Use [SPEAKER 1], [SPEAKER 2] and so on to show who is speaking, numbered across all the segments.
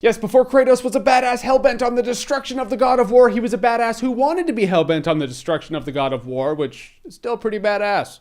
[SPEAKER 1] Yes, before Kratos was a badass hellbent on the destruction of the God of War, he was a badass who wanted to be hellbent on the destruction of the God of War, which is still pretty badass.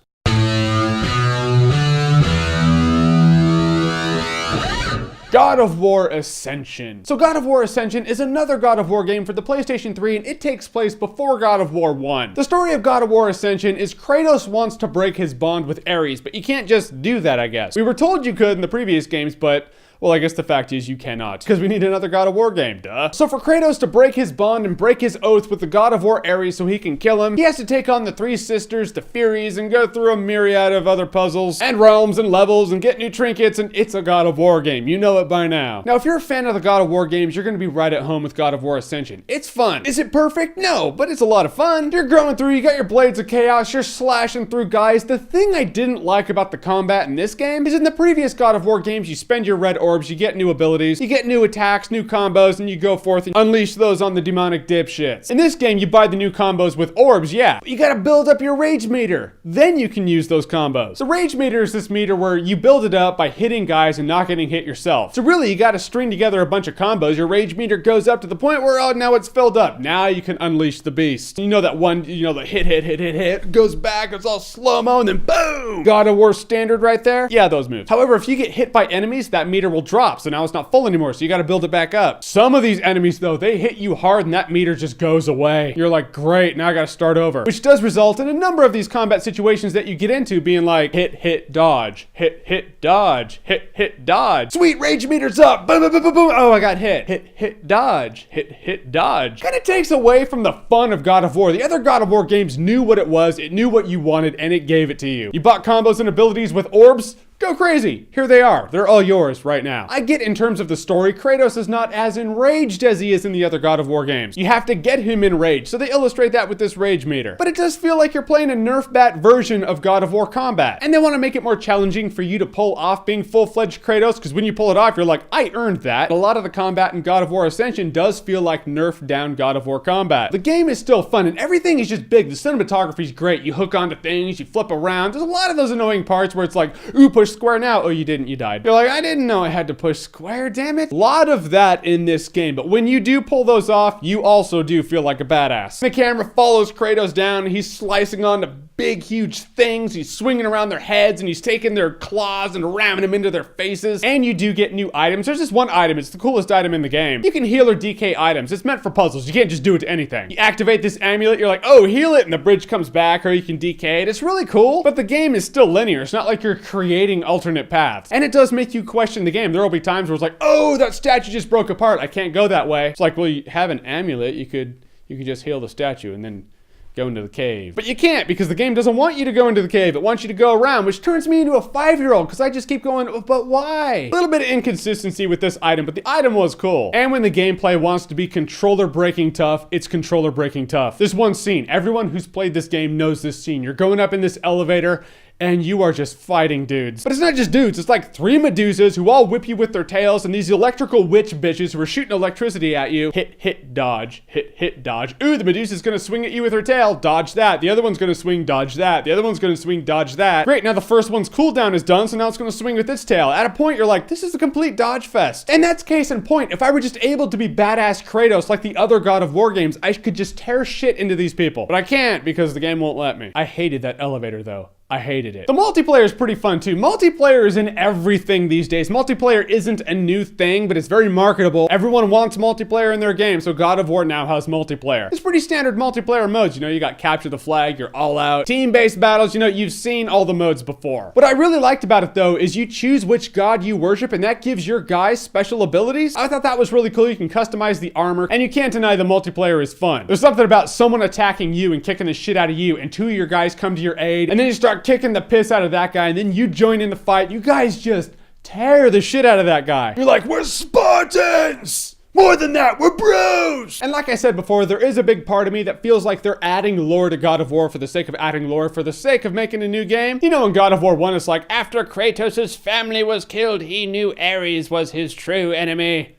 [SPEAKER 1] God of War Ascension. So God of War Ascension is another God of War game for the PlayStation 3, and it takes place before God of War 1. The story of God of War Ascension is Kratos wants to break his bond with Ares, but you can't just do that, I guess. We were told you could in the previous games, but well, I guess the fact is you cannot, because we need another God of War game, duh. So for Kratos to break his bond and break his oath with the God of War Ares so he can kill him, he has to take on the three sisters, the Furies, and go through a myriad of other puzzles, and realms, and levels, and get new trinkets, and it's a God of War game. You know it by now. Now, if you're a fan of the God of War games, you're gonna be right at home with God of War Ascension. It's fun. Is it perfect? No, but it's a lot of fun. You're growing through, you got your blades of chaos, you're slashing through guys. The thing I didn't like about the combat in this game is in the previous God of War games, you spend your red orbs, you get new abilities, you get new attacks, new combos, and you go forth and unleash those on the demonic dipshits. In this game, you buy the new combos with orbs, yeah, but you gotta build up your rage meter. Then you can use those combos. The rage meter is this meter where you build it up by hitting guys and not getting hit yourself. So really, you gotta string together a bunch of combos. Your rage meter goes up to the point where, oh, now it's filled up. Now you can unleash the beast. You know that one, the hit, goes back, it's all slow-mo, and then boom! God of War standard right there? Yeah, those moves. However, if you get hit by enemies, that meter will drop, so now it's not full anymore, so you gotta build it back up. Some of these enemies, though, they hit you hard and that meter just goes away. You're like, great, now I gotta start over. Which does result in a number of these combat situations that you get into being like, hit, dodge, hit, dodge, hit, dodge. Sweet, rage meter's up, boom, boom, boom, boom, boom. Oh, I got hit, dodge, hit, dodge. Kinda takes away from the fun of God of War. The other God of War games knew what it was, it knew what you wanted, and it gave it to you. You bought combos and abilities with orbs? Go crazy. Here they are. They're all yours right now. I get in terms of the story, Kratos is not as enraged as he is in the other God of War games. You have to get him enraged, so they illustrate that with this rage meter. But it does feel like you're playing a nerf-bat version of God of War combat. And they want to make it more challenging for you to pull off being full-fledged Kratos, because when you pull it off, you're like, I earned that. A lot of the combat in God of War Ascension does feel like nerfed-down God of War combat. The game is still fun, and everything is just big. The cinematography is great. You hook onto things, you flip around. There's a lot of those annoying parts where it's like, ooh, push square now. Oh, you didn't, you died. You're like, I didn't know I had to push square, damn it. A lot of that in this game, but when you do pull those off, you also do feel like a badass. The camera follows Kratos down, and he's slicing onto big, huge things. He's swinging around their heads, and he's taking their claws and ramming them into their faces. And you do get new items. There's this one item, it's the coolest item in the game. You can heal or decay items. It's meant for puzzles. You can't just do it to anything. You activate this amulet, you're like, oh, heal it, and the bridge comes back, or you can decay it. It's really cool, but the game is still linear. It's not like you're creating alternate paths. And it does make you question the game. There will be times where it's like, oh, that statue just broke apart. I can't go that way. It's like, well, you have an amulet. You could just heal the statue and then go into the cave. But you can't, because the game doesn't want you to go into the cave. It wants you to go around, which turns me into a 5-year-old, because I just keep going, but why? A little bit of inconsistency with this item, but the item was cool. And when the gameplay wants to be controller breaking tough, it's controller breaking tough. This one scene, everyone who's played this game knows this scene. You're going up in this elevator, and you are just fighting dudes. But it's not just dudes, it's like 3 Medusas who all whip you with their tails, and these electrical witch bitches who are shooting electricity at you. Hit, dodge, hit, dodge. Ooh, the Medusa's gonna swing at you with her tail, dodge that. The other one's gonna swing, dodge that. The other one's gonna swing, dodge that. Great, now the first one's cooldown is done, so now it's gonna swing with its tail. At a point, you're like, this is a complete dodge fest. And that's case in point. If I were just able to be badass Kratos like the other God of War games, I could just tear shit into these people. But I can't, because the game won't let me. I hated that elevator, though. I hated it. The multiplayer is pretty fun too. Multiplayer is in everything these days. Multiplayer isn't a new thing, but it's very marketable. Everyone wants multiplayer in their game, so God of War now has multiplayer. It's pretty standard multiplayer modes. You got capture the flag, you're all out. Team-based battles, you've seen all the modes before. What I really liked about it though, is you choose which god you worship, and that gives your guys special abilities. I thought that was really cool. You can customize the armor, and you can't deny the multiplayer is fun. There's something about someone attacking you and kicking the shit out of you, and 2 of your guys come to your aid, and then you start kicking the piss out of that guy, and then you join in the fight. You guys just tear the shit out of that guy. You're like, we're Spartans! More than that, we're bros! And like I said before, there is a big part of me that feels like they're adding lore to God of War for the sake of adding lore, for the sake of making a new game. In God of War 1, it's like, after Kratos' family was killed, he knew Ares was his true enemy.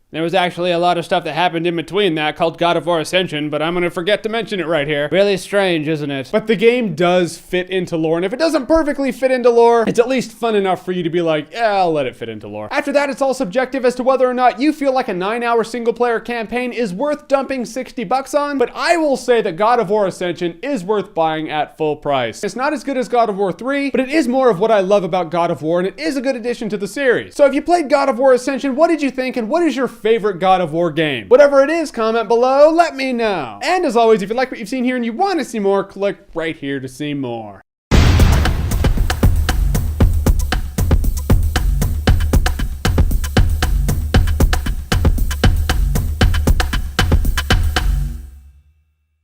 [SPEAKER 1] There was actually a lot of stuff that happened in between that called God of War Ascension, but I'm gonna forget to mention it right here. Really strange, isn't it? But the game does fit into lore, and if it doesn't perfectly fit into lore, it's at least fun enough for you to be like, yeah, I'll let it fit into lore. After that, it's all subjective as to whether or not you feel like a 9-hour single-player campaign is worth dumping $60 on, but I will say that God of War Ascension is worth buying at full price. It's not as good as God of War 3, but it is more of what I love about God of War, and it is a good addition to the series. So if you played God of War Ascension, what did you think, and what is your favorite God of War game? Whatever it is, comment below, let me know. And as always, if you like what you've seen here and you want to see more, click right here to see more.